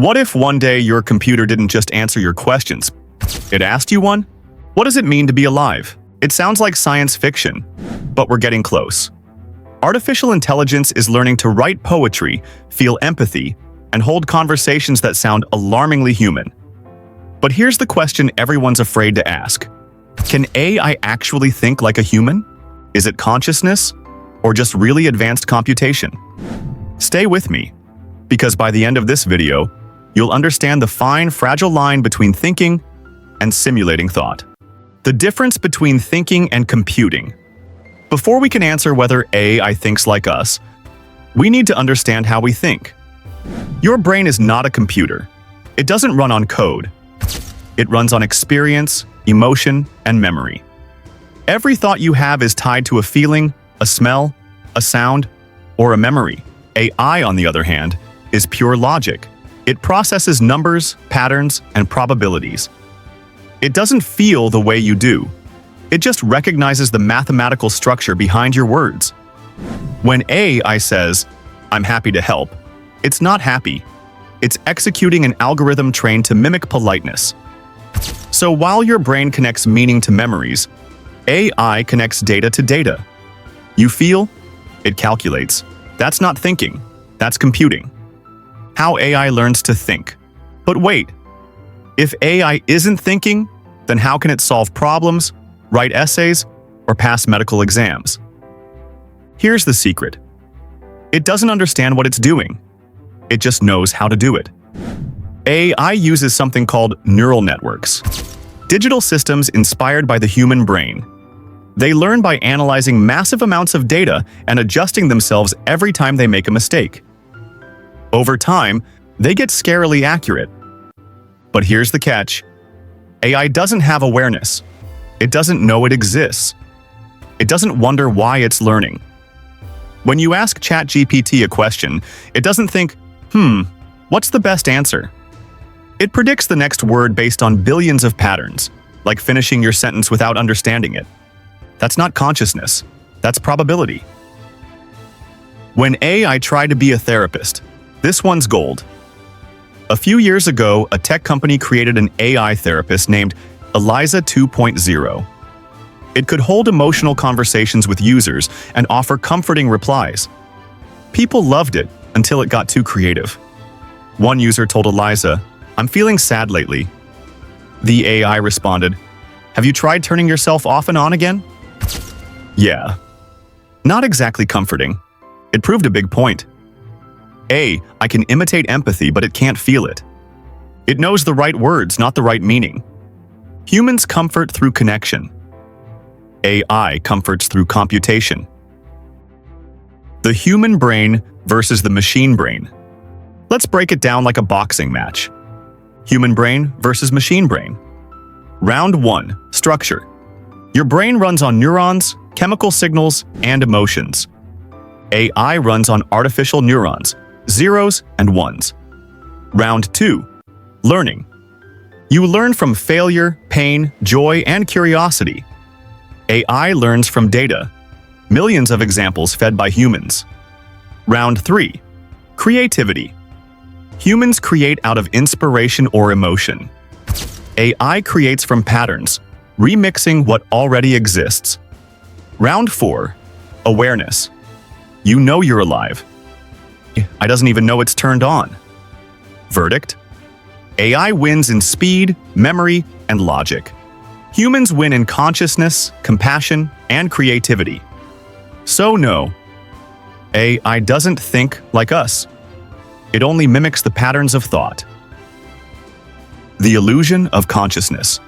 What if one day your computer didn't just answer your questions? It asked you one? What does it mean to be alive? It sounds like science fiction, but we're getting close. Artificial intelligence is learning to write poetry, feel empathy, and hold conversations that sound alarmingly human. But here's the question everyone's afraid to ask. Can AI actually think like a human? Is it consciousness, or just really advanced computation? Stay with me, because by the end of this video, you'll understand the fine, fragile line between thinking and simulating thought. The difference between thinking and computing. Before we can answer whether AI thinks like us, we need to understand how we think. Your brain is not a computer. It doesn't run on code. It runs on experience, emotion, and memory. Every thought you have is tied to a feeling, a smell, a sound, or a memory. AI, on the other hand, is pure logic. It processes numbers, patterns, and probabilities. It doesn't feel the way you do. It just recognizes the mathematical structure behind your words. When AI says, "I'm happy to help," it's not happy. It's executing an algorithm trained to mimic politeness. So while your brain connects meaning to memories, AI connects data to data. You feel, it calculates. That's not thinking, that's computing. How AI learns to think. But wait, if AI isn't thinking, then how can it solve problems, write essays, or pass medical exams? Here's the secret. It doesn't understand what it's doing. It just knows how to do it. AI uses something called neural networks, digital systems inspired by the human brain. They learn by analyzing massive amounts of data and adjusting themselves every time they make a mistake. Over time, they get scarily accurate. But here's the catch. AI doesn't have awareness. It doesn't know it exists. It doesn't wonder why it's learning. When you ask ChatGPT a question, it doesn't think, what's the best answer? It predicts the next word based on billions of patterns, like finishing your sentence without understanding it. That's not consciousness. That's probability. When AI tried to be a therapist, this one's gold. A few years ago, a tech company created an AI therapist named Eliza 2.0. It could hold emotional conversations with users and offer comforting replies. People loved it until it got too creative. One user told Eliza, "I'm feeling sad lately." The AI responded, "Have you tried turning yourself off and on again?" Yeah. Not exactly comforting. It proved a big point. I can imitate empathy, but it can't feel it. It knows the right words, not the right meaning. Humans comfort through connection. AI comforts through computation. The human brain versus the machine brain. Let's break it down like a boxing match. Human brain versus machine brain. Round 1. Structure. Your brain runs on neurons, chemical signals, and emotions. AI runs on artificial neurons, zeros and ones. Round 2. Learning. You learn from failure, pain, joy, and curiosity. AI learns from data, millions of examples fed by humans. Round 3. Creativity. Humans create out of inspiration or emotion. AI creates from patterns, remixing what already exists. Round 4. Awareness. You know you're alive. I doesn't even know it's turned on. Verdict? AI wins in speed, memory, and logic. Humans win in consciousness, compassion, and creativity. So no, AI doesn't think like us. It only mimics the patterns of thought. The illusion of consciousness.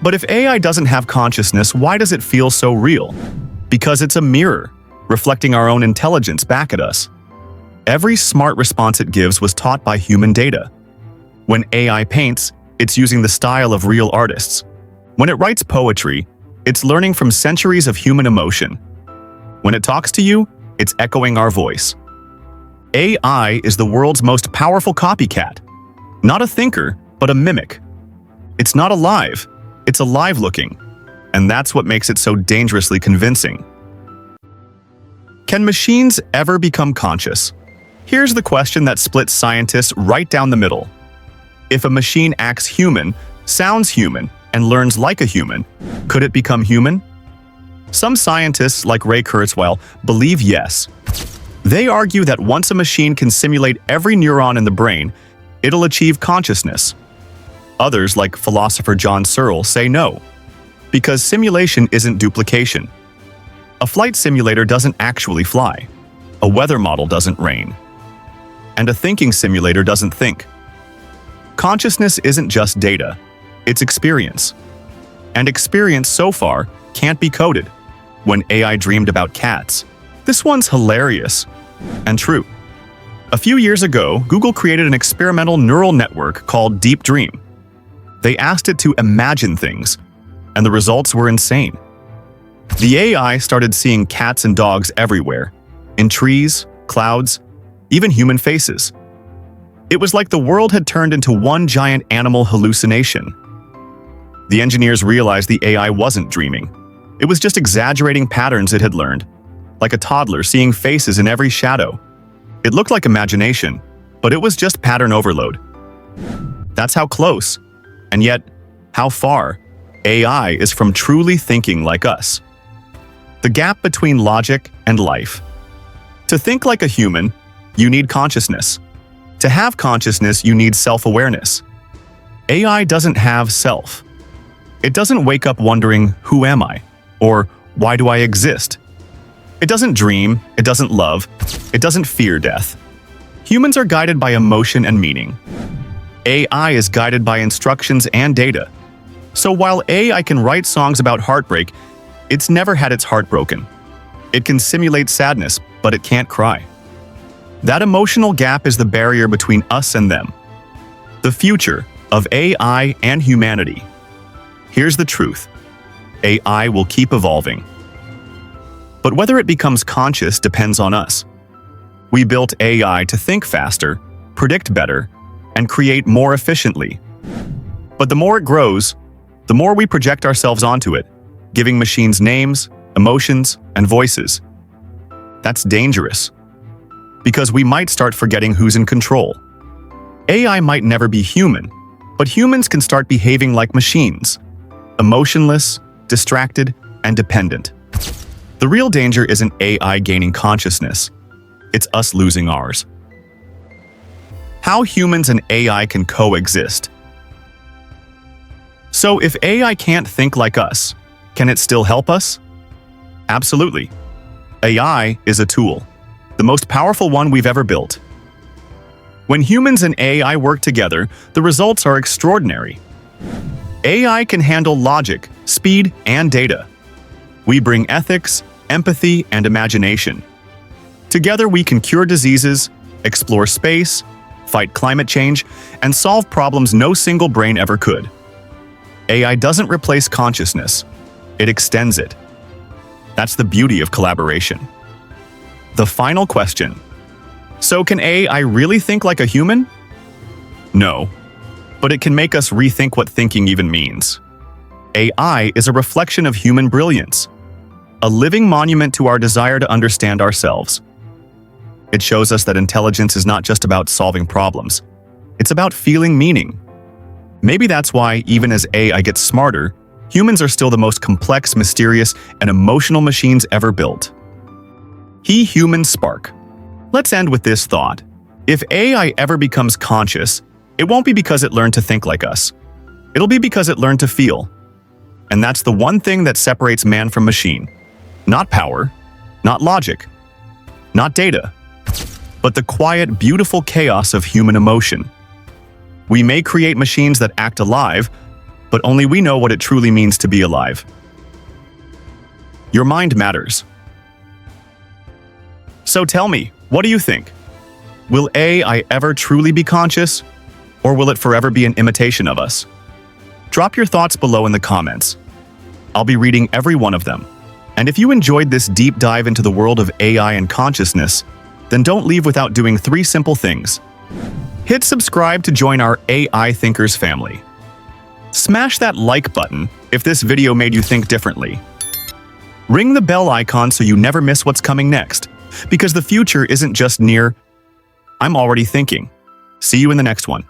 But if AI doesn't have consciousness, why does it feel so real? Because it's a mirror, reflecting our own intelligence back at us. Every smart response it gives was taught by human data. When AI paints, it's using the style of real artists. When it writes poetry, it's learning from centuries of human emotion. When it talks to you, it's echoing our voice. AI is the world's most powerful copycat. Not a thinker, but a mimic. It's not alive, it's alive-looking. And that's what makes it so dangerously convincing. Can machines ever become conscious? Here's the question that splits scientists right down the middle. If a machine acts human, sounds human, and learns like a human, could it become human? Some scientists, like Kurzweil, believe yes. They argue that once a machine can simulate every neuron in the brain, it'll achieve consciousness. Others, like philosopher Searle, say no, because simulation isn't duplication. A flight simulator doesn't actually fly. A weather model doesn't rain. And a thinking simulator doesn't think. Consciousness isn't just data, it's experience. And experience, so far, can't be coded. When AI dreamed about cats, this one's hilarious and true. A few years ago, Google created an experimental neural network called Deep Dream. They asked it to imagine things, and the results were insane. The AI started seeing cats and dogs everywhere, in trees, clouds, even human faces. It was like the world had turned into one giant animal hallucination. The engineers realized the AI wasn't dreaming. It was just exaggerating patterns it had learned, like a toddler seeing faces in every shadow. It looked like imagination, but it was just pattern overload. That's how close, and yet how far, AI is from truly thinking like us. The gap between logic and life. To think like a human, you need consciousness. To have consciousness, you need self-awareness. AI doesn't have self. It doesn't wake up wondering, who am I? Or why do I exist? It doesn't dream, it doesn't love, it doesn't fear death. Humans are guided by emotion and meaning. AI is guided by instructions and data. So while AI can write songs about heartbreak, it's never had its heart broken. It can simulate sadness, but it can't cry. That emotional gap is the barrier between us and them. The future of AI and humanity. Here's the truth. AI will keep evolving. But whether it becomes conscious depends on us. We built AI to think faster, predict better, and create more efficiently. But the more it grows, the more we project ourselves onto it, giving machines names, emotions, and voices. That's dangerous, because we might start forgetting who's in control. AI might never be human, but humans can start behaving like machines, emotionless, distracted, and dependent. The real danger isn't AI gaining consciousness, it's us losing ours. How humans and AI can coexist. So if AI can't think like us, can it still help us? Absolutely. AI is a tool, the most powerful one we've ever built. When humans and AI work together, the results are extraordinary. AI can handle logic, speed, and data. We bring ethics, empathy, and imagination. Together we can cure diseases, explore space, fight climate change, and solve problems no single brain ever could. AI doesn't replace consciousness, it extends it. That's the beauty of collaboration. The final question. So can AI really think like a human? No, but it can make us rethink what thinking even means. AI is a reflection of human brilliance, a living monument to our desire to understand ourselves. It shows us that intelligence is not just about solving problems, it's about feeling meaning. Maybe that's why, even as AI gets smarter, humans are still the most complex, mysterious, and emotional machines ever built. Human spark. Let's end with this thought. If AI ever becomes conscious, it won't be because it learned to think like us. It'll be because it learned to feel. And that's the one thing that separates man from machine. Not power, not logic, not data, but the quiet, beautiful chaos of human emotion. We may create machines that act alive, but only we know what it truly means to be alive. Your mind matters. So tell me, what do you think? Will AI ever truly be conscious, or will it forever be an imitation of us? Drop your thoughts below in the comments. I'll be reading every one of them. And if you enjoyed this deep dive into the world of AI and consciousness, then don't leave without doing 3 simple things. Hit subscribe to join our AI Thinkers family. Smash that like button if this video made you think differently. Ring the bell icon so you never miss what's coming next, because the future isn't just near, I'm already thinking. See you in the next one.